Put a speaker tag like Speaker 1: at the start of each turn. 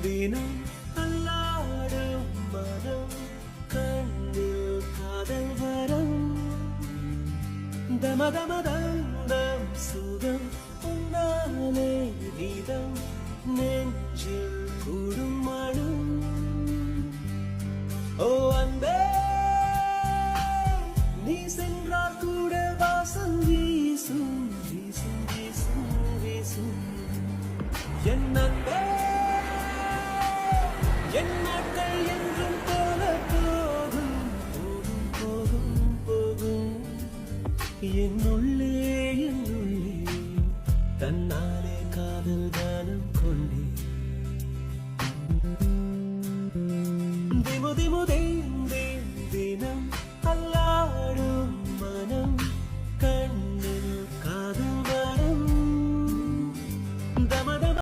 Speaker 1: தினம் அல்லாடும் மனம் கண்ணில் காதல் வரம் தமதமதம் சுகம் உன்னாலே நீதம் நெஞ்சில் கூடும் மனம் ஓ அன்பே நீ சென்றால் கூட வாசம் வீசும் வீசும் வீசும் வீசும் என் அன்பே என் நாட்கள் என்றும் போல போகும் போகும் போகும் போகும் என்னுள்ளே தன்னாலே காதல் தானம் கொண்டே திமுதிமுதே